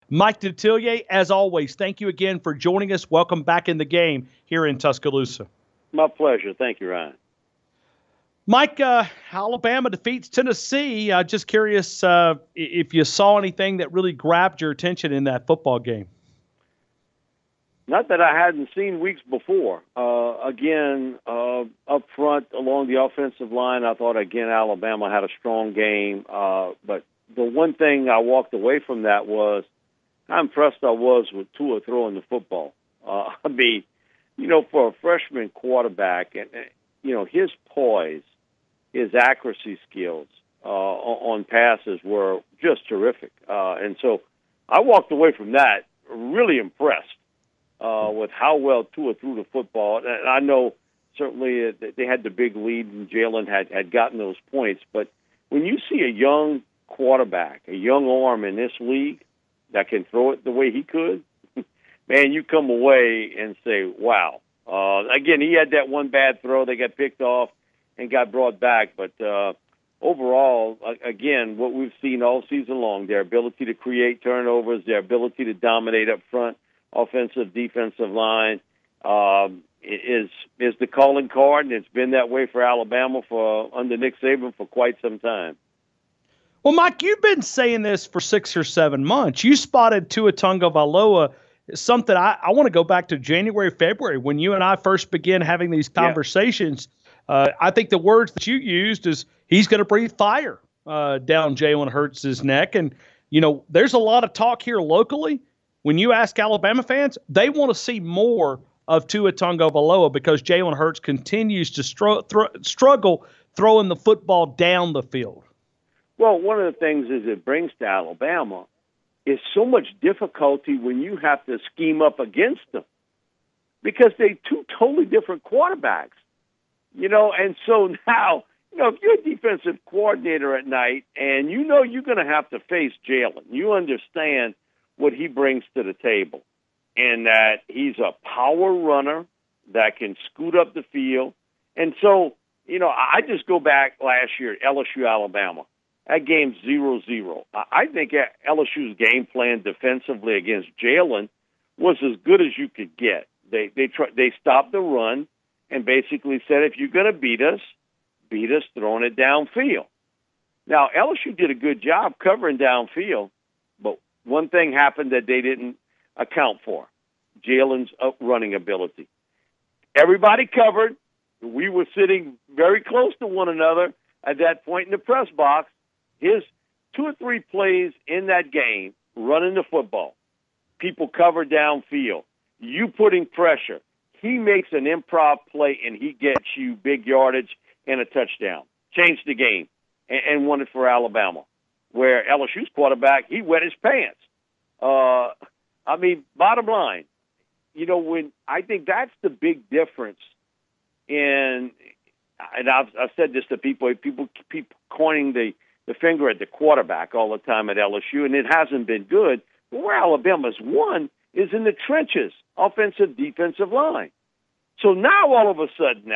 Mike Detillier, as always, thank you again for joining us. Welcome back in the game here in Tuscaloosa. My pleasure. Thank you, Ryan. Mike, Alabama defeats Tennessee. Just curious if you saw anything that really grabbed your attention in that football game. Not that I hadn't seen weeks before. Up front along the offensive line, I thought, again, Alabama had a strong game. But the one thing I walked away from that was how impressed I was with Tua throwing the football. For a freshman quarterback, and his poise, his accuracy skills on passes were just terrific. And so I walked away from that really impressed with how well Tua threw the football. And I know certainly they had the big lead and Jalen had gotten those points. But when you see a young quarterback, a young arm in this league that can throw it the way he could, man, you come away and say, wow. Again, he had that one bad throw. They got picked off and got brought back. But overall, again, what we've seen all season long, their ability to create turnovers, their ability to dominate up front, offensive, defensive line, is the calling card, and it's been that way for Alabama under Nick Saban for quite some time. Well, Mike, you've been saying this for 6 or 7 months. You spotted Tua Tagovailoa, something I want to go back to January, February, when you and I first began having these conversations. Yeah. I think the words that you used is he's going to breathe fire down Jalen Hurts' neck. And, there's a lot of talk here locally. When you ask Alabama fans, they want to see more of Tua Tagovailoa because Jalen Hurts continues to struggle throwing the football down the field. Well, one of the things is it brings to Alabama is so much difficulty when you have to scheme up against them because they're two totally different quarterbacks, and so now, if you're a defensive coordinator at night and you're going to have to face Jalen, you understand what he brings to the table and that he's a power runner that can scoot up the field. And so, I just go back last year, LSU, Alabama. That game's 0-0. I think LSU's game plan defensively against Jalen was as good as you could get. They stopped the run and basically said, if you're going to beat us throwing it downfield. Now, LSU did a good job covering downfield, but one thing happened that they didn't account for, Jalen's running ability. Everybody covered. We were sitting very close to one another at that point in the press box. His 2 or 3 plays in that game, running the football, people cover downfield, you putting pressure. He makes an improv play, and he gets you big yardage and a touchdown. Changed the game and won it for Alabama, where LSU's quarterback, he wet his pants. Bottom line, when I think that's the big difference in, and I've said this to people keep pointing the finger at the quarterback all the time at LSU, and it hasn't been good. But where Alabama's won is in the trenches, offensive, defensive line. So now all of a sudden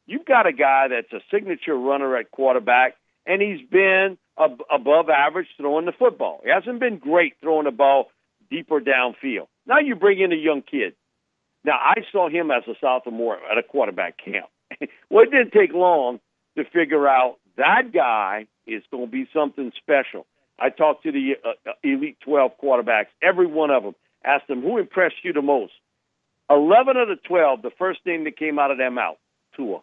you've got a guy that's a signature runner at quarterback, and he's been above average throwing the football. He hasn't been great throwing the ball deeper downfield. Now you bring in a young kid. Now, I saw him as a sophomore at a quarterback camp. Well, it didn't take long to figure out that guy is going to be something special. I talked to the Elite 12 quarterbacks, every one of them, asked them, who impressed you the most? 11 of the 12, the first name that came out of their mouth, Tua.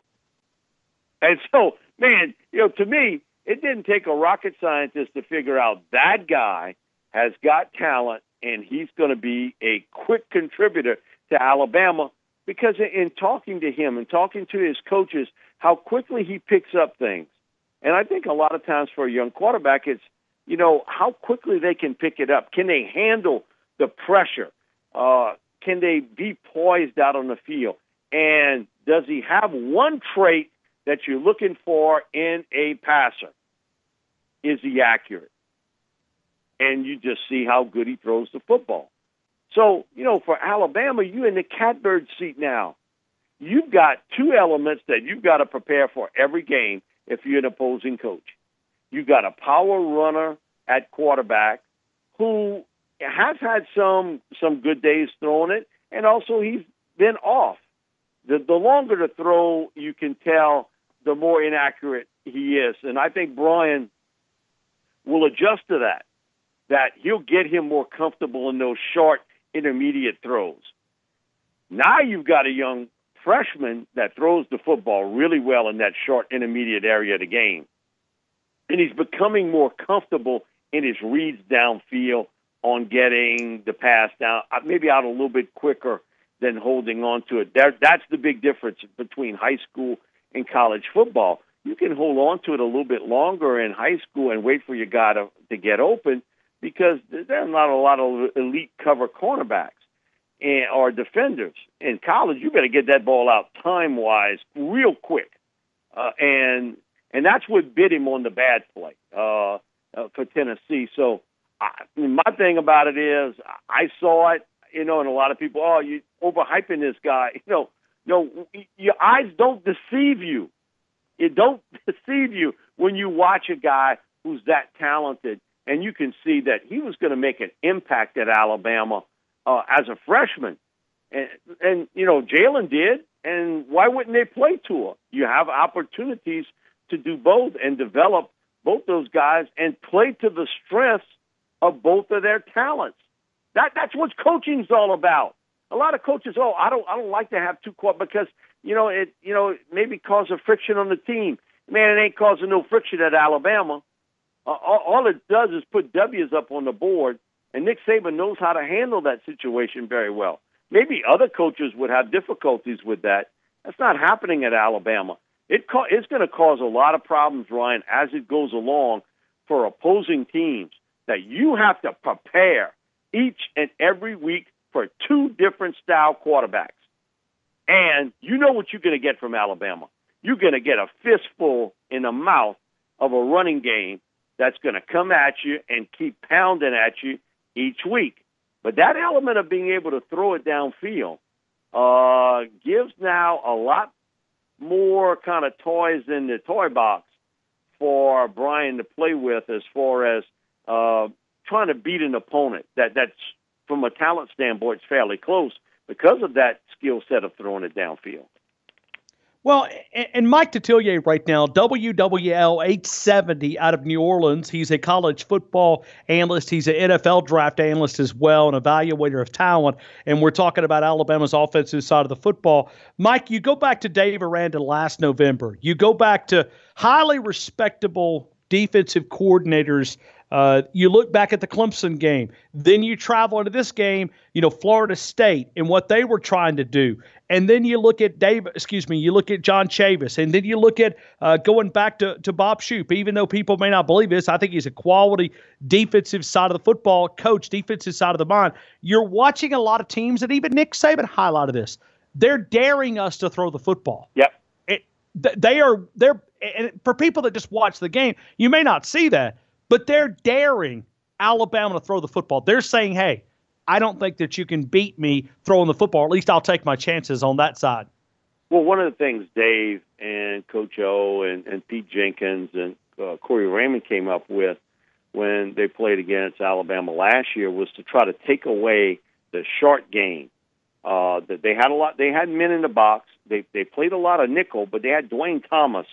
And so, man, to me, it didn't take a rocket scientist to figure out that guy has got talent, and he's going to be a quick contributor to Alabama, because in talking to him and talking to his coaches, how quickly he picks up things. And I think a lot of times for a young quarterback, it's, how quickly they can pick it up. Can they handle the pressure? Can they be poised out on the field? And does he have one trait that you're looking for in a passer? Is he accurate? And you just see how good he throws the football. So, for Alabama, you're in the catbird seat now. You've got 2 elements that you've got to prepare for every game if you're an opposing coach. You've got a power runner at quarterback who has had some good days throwing it, and also he's been off. The longer the throw, you can tell, the more inaccurate he is. And I think Brian will adjust to that he'll get him more comfortable in those short, intermediate throws. Now you've got a young freshman that throws the football really well in that short, intermediate area of the game. And he's becoming more comfortable in his reads downfield on getting the pass down, maybe out a little bit quicker than holding on to it. That's the big difference between high school and college football. You can hold on to it a little bit longer in high school and wait for your guy to get open because there's not a lot of elite cover cornerbacks or defenders. In college, you better get that ball out time-wise real quick. And that's what bit him on the bad play for Tennessee. So my thing about it is I saw it, and a lot of people, you overhyping this guy. No, your eyes don't deceive you. It don't deceive you when you watch a guy who's that talented, and you can see that he was going to make an impact at Alabama as a freshman. And Jalen did, and why wouldn't they play Tua? You have opportunities to do both and develop both those guys and play to the strengths of both of their talents. That's what coaching's all about. A lot of coaches, I don't like to have two quarterbacks because it maybe cause a friction on the team. Man, it ain't causing no friction at Alabama. All it does is put W's up on the board, and Nick Saban knows how to handle that situation very well. Maybe other coaches would have difficulties with that. That's not happening at Alabama. It's going to cause a lot of problems, Ryan, as it goes along for opposing teams that you have to prepare each and every week for two different style quarterbacks. And you know what you're going to get from Alabama. You're going to get a fistful in the mouth of a running game that's going to come at you and keep pounding at you each week. But that element of being able to throw it downfield gives now a lot more kind of toys in the toy box for Brian to play with as far as trying to beat an opponent that's, from a talent standpoint, is fairly close because of that skill set of throwing it downfield. Well, and Mike Detillier right now, WWL-870 out of New Orleans. He's a college football analyst. He's an NFL draft analyst as well, an evaluator of talent. And we're talking about Alabama's offensive side of the football. Mike, you go back to Dave Aranda last November. You go back to highly respectable defensive coordinators. You look back at the Clemson game. Then you travel into this game, Florida State and what they were trying to do. And then you look at you look at John Chavis. And then you look at going back to Bob Shoop. Even though people may not believe this, I think he's a quality defensive side of the football coach, defensive side of the mind. You're watching a lot of teams, and even Nick Saban highlighted this. They're daring us to throw the football. Yep. They're and for people that just watch the game, you may not see that, but they're daring Alabama to throw the football. They're saying, hey, I don't think that you can beat me throwing the football. At least I'll take my chances on that side. Well, one of the things Dave and Coach O and Pete Jenkins and Corey Raymond came up with when they played against Alabama last year was to try to take away the short game. That they had a lot. They had men in the box. They played a lot of nickel, but they had Dwayne Thomas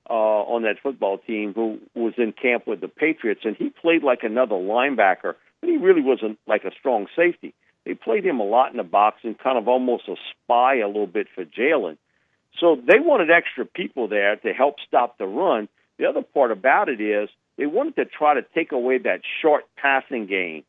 on that football team who was in camp with the Patriots, and he played like another linebacker, but he really wasn't like a strong safety. They played him a lot in the box and kind of almost a spy a little bit for Jalen. So they wanted extra people there to help stop the run. The other part about it is they wanted to try to take away that short passing game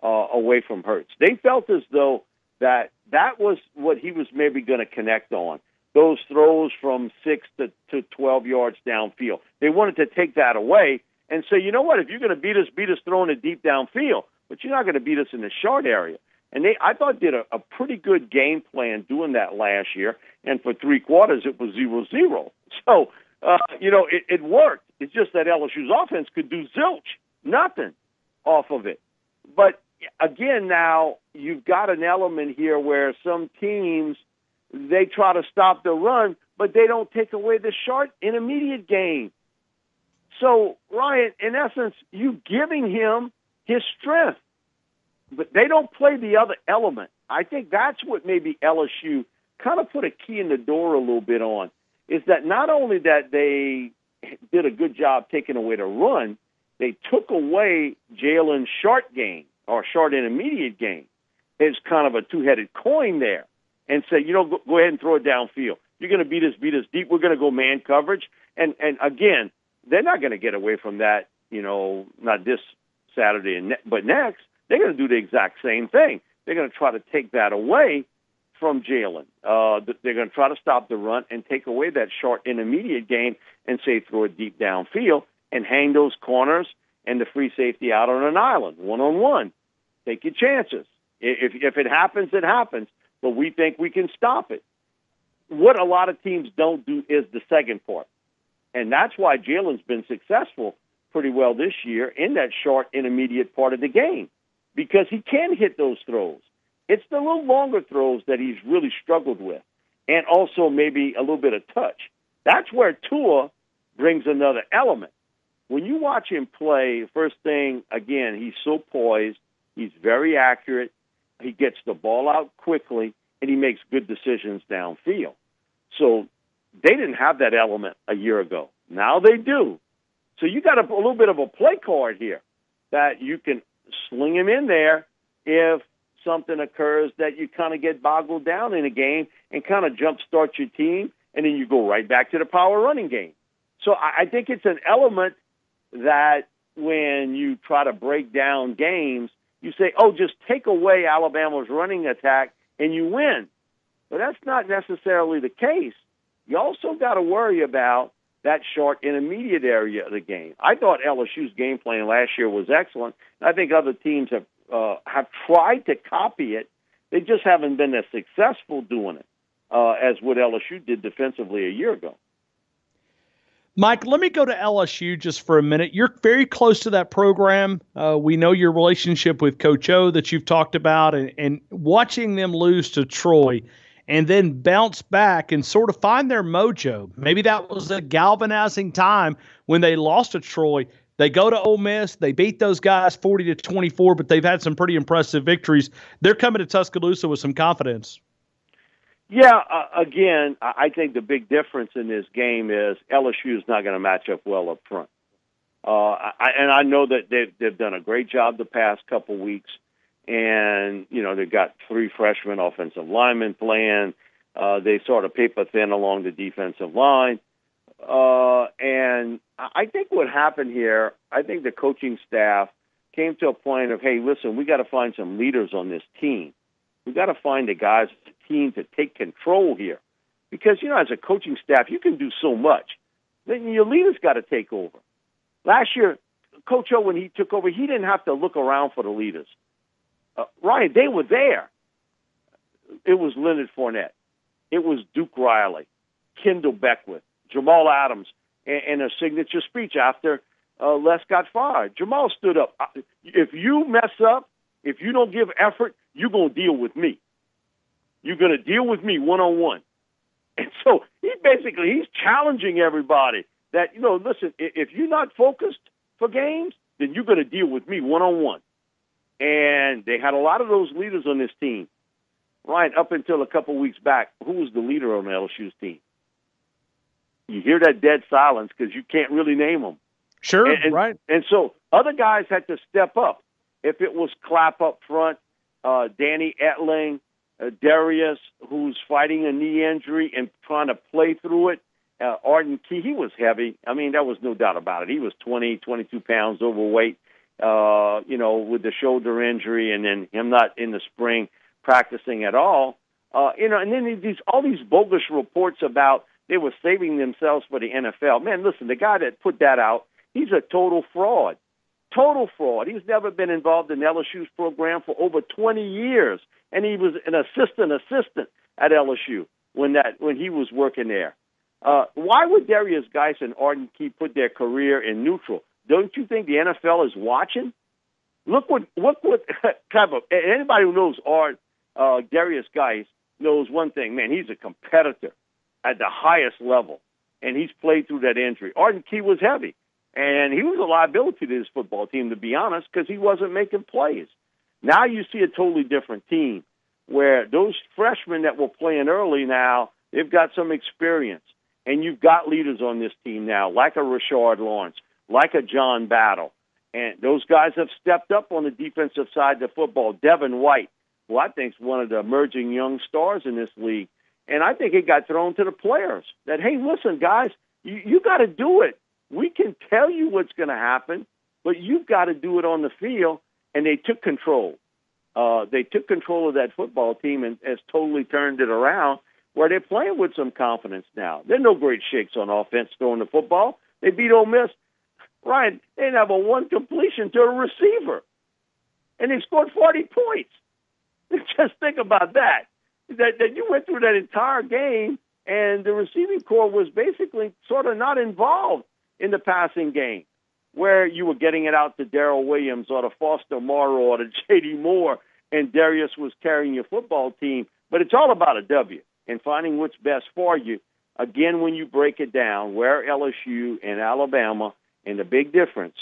away from Hurts. They felt as though that was what he was maybe going to connect on. Those throws from 6 to 12 yards downfield. They wanted to take that away and say, you know what, if you're going to beat us throwing it deep downfield, but you're not going to beat us in the short area. And they, I thought, did a pretty good game plan doing that last year. And for 3 quarters, it was 0-0. So, it worked. It's just that LSU's offense could do zilch, nothing off of it. But again, now you've got an element here where some teams, they try to stop the run, but they don't take away the short intermediate game. So, Ryan, in essence, you giving him his strength. but they don't play the other element. I think that's what maybe LSU kind of put a key in the door a little bit on, is that not only that they did a good job taking away the run, they took away Jalen's short game or short intermediate game. It's kind of a two-headed coin there, and say, go ahead and throw it downfield. You're going to beat us deep. We're going to go man coverage. And again, they're not going to get away from that, not this Saturday, but next. They're going to do the exact same thing. They're going to try to take that away from Jalen. They're going to try to stop the run and take away that short intermediate game and say throw it deep downfield and hang those corners and the free safety out on an island, one-on-one. Take your chances. If it happens, it happens. But we think we can stop it. What a lot of teams don't do is the second part. And that's why Jalen's been successful pretty well this year in that short intermediate part of the game, because he can hit those throws. It's the little longer throws that he's really struggled with, and also maybe a little bit of touch. That's where Tua brings another element. When you watch him play, first thing, again, he's so poised, he's very accurate, he gets the ball out quickly, and he makes good decisions downfield. So they didn't have that element a year ago. Now they do. So you got a little bit of a play card here that you can sling him in there if something occurs that you kind of get boggled down in a game and kind of jumpstart your team, and then you go right back to the power running game. So I think it's an element that when you try to break down games, you say, just take away Alabama's running attack and you win. But that's not necessarily the case. You also got to worry about that short intermediate area of the game. I thought LSU's game plan last year was excellent. I think other teams have tried to copy it. They just haven't been as successful doing it as what LSU did defensively a year ago. Mike, let me go to LSU just for a minute. You're very close to that program. We know your relationship with Coach O that you've talked about, and watching them lose to Troy and then bounce back and sort of find their mojo. Maybe that was a galvanizing time when they lost to Troy. They go to Ole Miss. They beat those guys 40-24, but they've had some pretty impressive victories. They're coming to Tuscaloosa with some confidence. Yeah, again, I think the big difference in this game is LSU is not going to match up well up front. And I know that they've done a great job the past couple weeks. And, they've got 3 freshman offensive linemen playing. They sort of paper thin along the defensive line. And I think what happened here, I think the coaching staff came to a point of, hey, listen, we got to find some leaders on this team. We got to find the guys on the team to take control here. Because, as a coaching staff, you can do so much. Then your leaders got to take over. Last year, Coach O, when he took over, he didn't have to look around for the leaders. Ryan, they were there. It was Leonard Fournette. It was Duke Riley, Kendall Beckwith, Jamal Adams, and a signature speech after Les got fired. Jamal stood up. If you mess up, if you don't give effort, you're going to deal with me. You're going to deal with me one-on-one. And so he's challenging everybody that, listen, if you're not focused for games, then you're going to deal with me one-on-one. And they had a lot of those leaders on this team. Ryan, up until a couple weeks back, who was the leader on LSU's team? You hear that dead silence because you can't really name them. Sure, right. And so other guys had to step up. If it was Clapp up front, Danny Etling, Darius, who's fighting a knee injury and trying to play through it, Arden Key, he was heavy. I mean, there was no doubt about it. He was 22 pounds overweight, with the shoulder injury and then him not in the spring practicing at all. And then all these bogus reports about they were saving themselves for the NFL. Man, listen, the guy that put that out, he's a total fraud. Total fraud. He's never been involved in LSU's program for over 20 years, and he was an assistant at LSU when he was working there. Why would Darius Geis and Arden Key put their career in neutral? Don't you think the NFL is watching? Look what kind of anybody who knows Darius Geis knows one thing. Man, he's a competitor at the highest level, and he's played through that injury. Arden Key was heavy. And he was a liability to his football team, to be honest, because he wasn't making plays. Now you see a totally different team where those freshmen that were playing early now, they've got some experience. And you've got leaders on this team now, like a Rashard Lawrence, like a John Battle. And those guys have stepped up on the defensive side of the football. Devin White, who I think is one of the emerging young stars in this league. And I think it got thrown to the players that, hey, listen, guys, you got to do it. We can tell you what's going to happen, but you've got to do it on the field. And they took control. They took control of that football team and has totally turned it around, where they're playing with some confidence now. There are no great shakes on offense throwing the football. They beat Ole Miss. Ryan, they didn't have a one completion to a receiver. And they scored 40 points. Just think about that. That you went through that entire game, and the receiving corps was basically sort of not involved in the passing game, where you were getting it out to Darrell Williams or to Foster Morrow or to J.D. Moore, and Darius was carrying your football team. But it's all about a W and finding what's best for you. Again, when you break it down, where LSU and Alabama, and the big difference,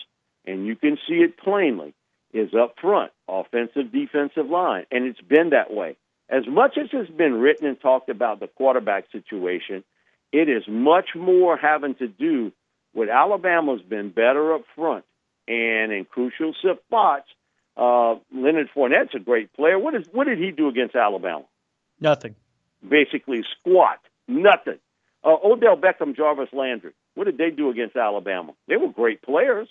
and you can see it plainly, is up front, offensive, defensive line. And it's been that way. As much as it's been written and talked about the quarterback situation, it is much more having to do with Alabama's been better up front and in crucial spots. Leonard Fournette's a great player. What did he do against Alabama? Nothing. Basically squat. Nothing. Odell Beckham, Jarvis Landry. What did they do against Alabama? They were great players.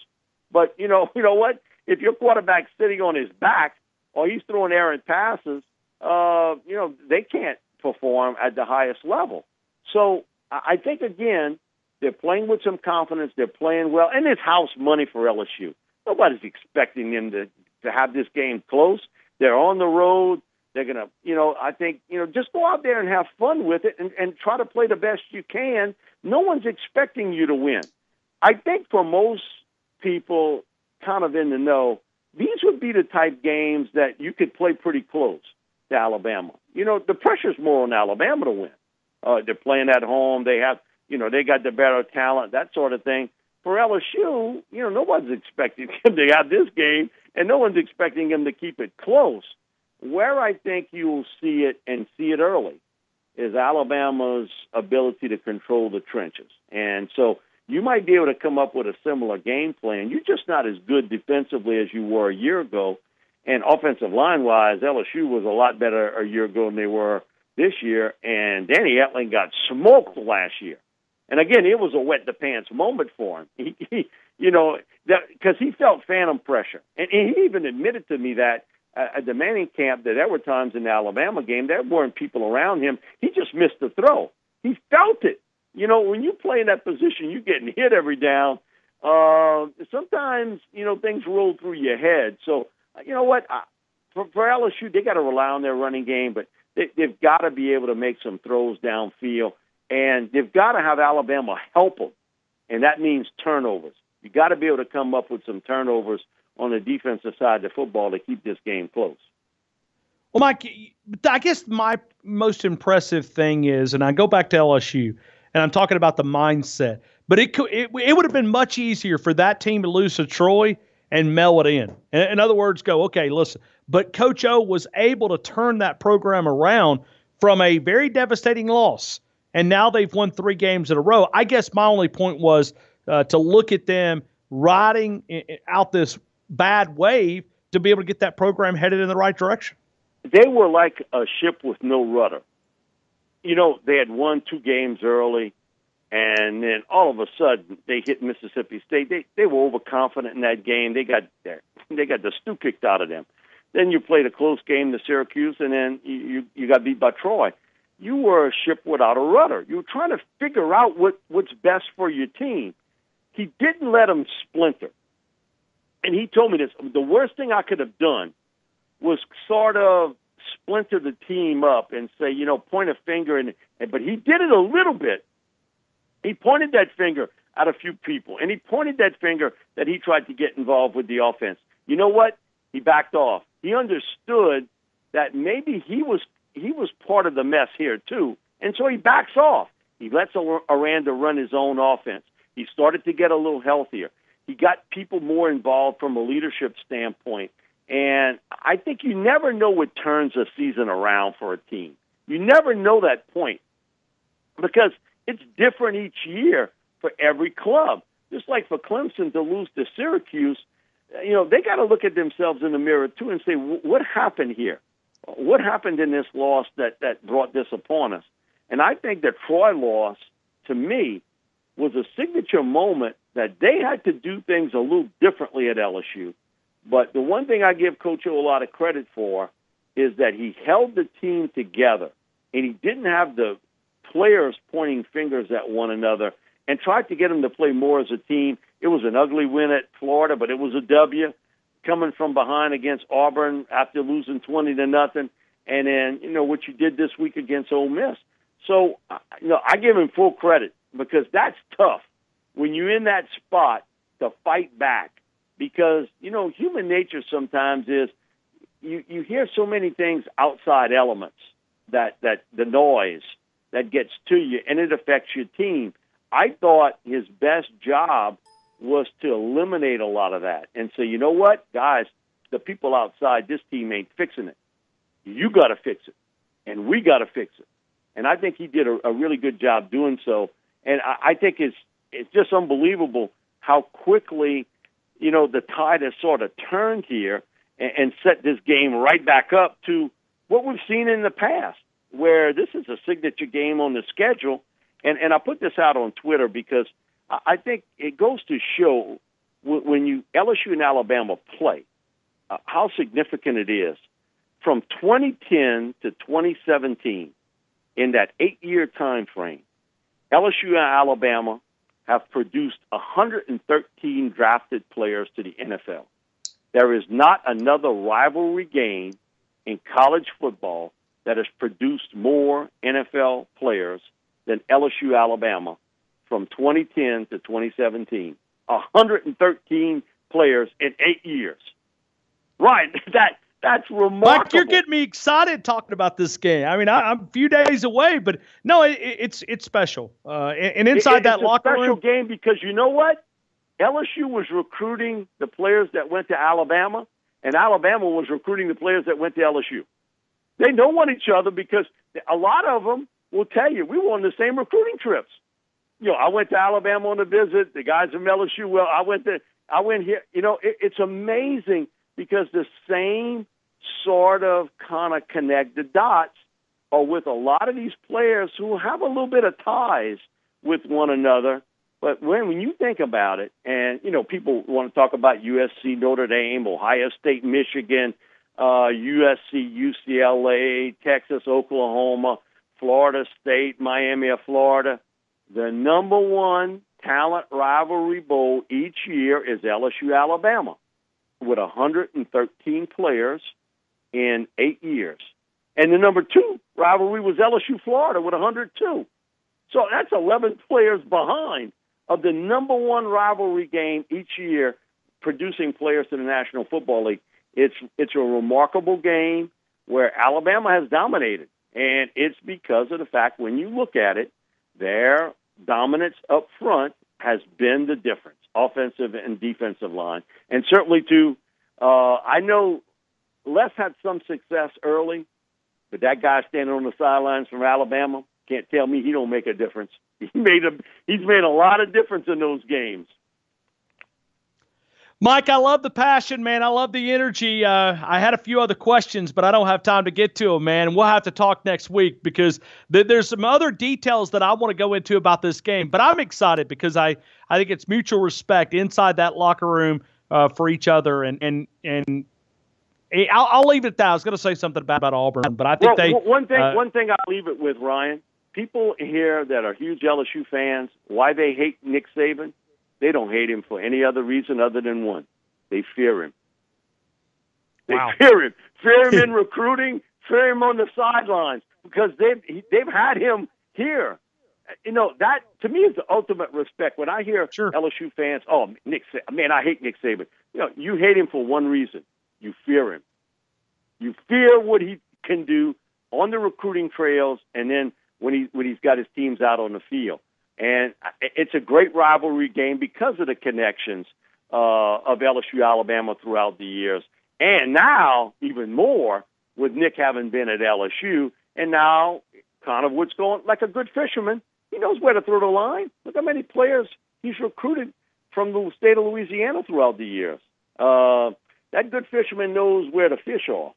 But, you know what? If your quarterback's sitting on his back or he's throwing errant passes, they can't perform at the highest level. So I think, again, they're playing with some confidence. They're playing well. And it's house money for LSU. Nobody's expecting them to have this game close. They're on the road. They're going to, I think, just go out there and have fun with it and try to play the best you can. No one's expecting you to win. I think for most people kind of in the know, these would be the type games that you could play pretty close to Alabama. The pressure's more on Alabama to win. They're playing at home. They have, they got the better talent, that sort of thing. For LSU, nobody's expecting them to have this game, and no one's expecting them to keep it close. Where I think you will see it and see it early is Alabama's ability to control the trenches. And so you might be able to come up with a similar game plan. You're just not as good defensively as you were a year ago. And offensive line-wise, LSU was a lot better a year ago than they were this year. And Danny Etling got smoked last year. And again, it was a wet-the-pants moment for him. Because he felt phantom pressure. And he even admitted to me that at the Manning camp that there were times in the Alabama game there weren't people around him. He just missed the throw. He felt it. When you play in that position, you're getting hit every down. Sometimes, things roll through your head. So, you know what? For LSU, they got to rely on their running game, but they've got to be able to make some throws downfield, and they've got to have Alabama help them, and that means turnovers. You got to be able to come up with some turnovers on the defensive side of the football to keep this game close. Well, Mike, I guess my most impressive thing is, and I go back to LSU, and I'm talking about the mindset, but it would have been much easier for that team to lose to Troy and mail it in. In other words, go, okay, listen. But Coach O was able to turn that program around from a very devastating loss, and now they've won 3 games in a row. I guess my only point was to look at them riding out this bad wave to be able to get that program headed in the right direction. They were like a ship with no rudder. They had won 2 games early, and then all of a sudden they hit Mississippi State. They were overconfident in that game. They got the stew kicked out of them. Then you played a close game to Syracuse, and then you got beat by Troy. You were a ship without a rudder. You were trying to figure out what's best for your team. He didn't let them splinter. And he told me this, the worst thing I could have done was sort of splinter the team up and say, point a finger. But he did it a little bit. He pointed that finger at a few people, and he pointed that finger that he tried to get involved with the offense. You know what? He backed off. He understood that maybe he was part of the mess here too, and so he backs off. He lets Aranda run his own offense. He started to get a little healthier. He got people more involved from a leadership standpoint, And I think you never know what turns a season around for a team. You never know that point because it's different each year for every club. Just like for Clemson to lose to Syracuse, they got to look at themselves in the mirror, too, and say, what happened here? What happened in this loss that brought this upon us? And I think that Troy loss, to me, was a signature moment that they had to do things a little differently at LSU. But the one thing I give Coach O a lot of credit for is that he held the team together, and he didn't have the players pointing fingers at one another and tried to get them to play more as a team. It was an ugly win at Florida, but it was a W coming from behind against Auburn after losing 20-0. And then, what you did this week against Ole Miss. So, I give him full credit because that's tough when you're in that spot to fight back. Because, human nature sometimes is you hear so many things outside elements that the noise that gets to you, and it affects your team. I thought his best job was to eliminate a lot of that and say, you know what, guys, the people outside this team ain't fixing it. You got to fix it, and we got to fix it. And I think he did a really good job doing so. And I think it's just unbelievable how quickly the tide has sort of turned here and set this game right back up to what we've seen in the past, where this is a signature game on the schedule. And I put this out on Twitter because I think it goes to show when LSU and Alabama play, how significant it is. From 2010 to 2017, in that 8-year time frame, LSU and Alabama have produced 113 drafted players to the NFL. There is not another rivalry game in college football that has produced more NFL players than LSU Alabama from 2010 to 2017. 113 players in 8 years. Right, that's remarkable. Mike, you're getting me excited talking about this game. I mean, I'm a few days away, but no, it's special. And inside that locker room, it's a special game because you know what? LSU was recruiting the players that went to Alabama, and Alabama was recruiting the players that went to LSU. They know one each other because a lot of them will tell you we were on the same recruiting trips. I went to Alabama on a visit. The guys from LSU, well, I went here. It's amazing because the same sort of kind of connect the dots are with a lot of these players who have a little bit of ties with one another. But when you think about it, and, people want to talk about USC, Notre Dame, Ohio State, Michigan, USC, UCLA, Texas, Oklahoma, Florida State, Miami of Florida. The number one talent rivalry bowl each year is LSU Alabama with 113 players in 8 years. And the number two rivalry was LSU Florida with 102. So that's 11 players behind of the number one rivalry game each year producing players to the National Football League. It's a remarkable game where Alabama has dominated. And it's because of the fact when you look at it, their dominance up front has been the difference, offensive and defensive line. And certainly, too, I know Les had some success early, but that guy standing on the sidelines from Alabama can't tell me he don't make a difference. He's made a lot of difference in those games. Mike, I love the passion, man. I love the energy. I had a few other questions, but I don't have time to get to them, man. We'll have to talk next week because there's some other details that I want to go into about this game. But I'm excited because I think it's mutual respect inside that locker room for each other. And I'll leave it at that. I was going to say something about Auburn, but I think one thing I'll leave it with, Ryan. People here that are huge LSU fans, why they hate Nick Saban, they don't hate him for any other reason other than one. They fear him. They fear him. Fear him in recruiting, fear him on the sidelines because they've had him here. That to me is the ultimate respect. When I hear LSU fans, I hate Nick Saban. You hate him for one reason. You fear him. You fear what he can do on the recruiting trails and then when he's got his teams out on the field. And it's a great rivalry game because of the connections of LSU Alabama throughout the years. And now, even more, with Nick having been at LSU, and now kind of what's going, like a good fisherman, he knows where to throw the line. Look how many players he's recruited from the state of Louisiana throughout the years. That good fisherman knows where to fish off.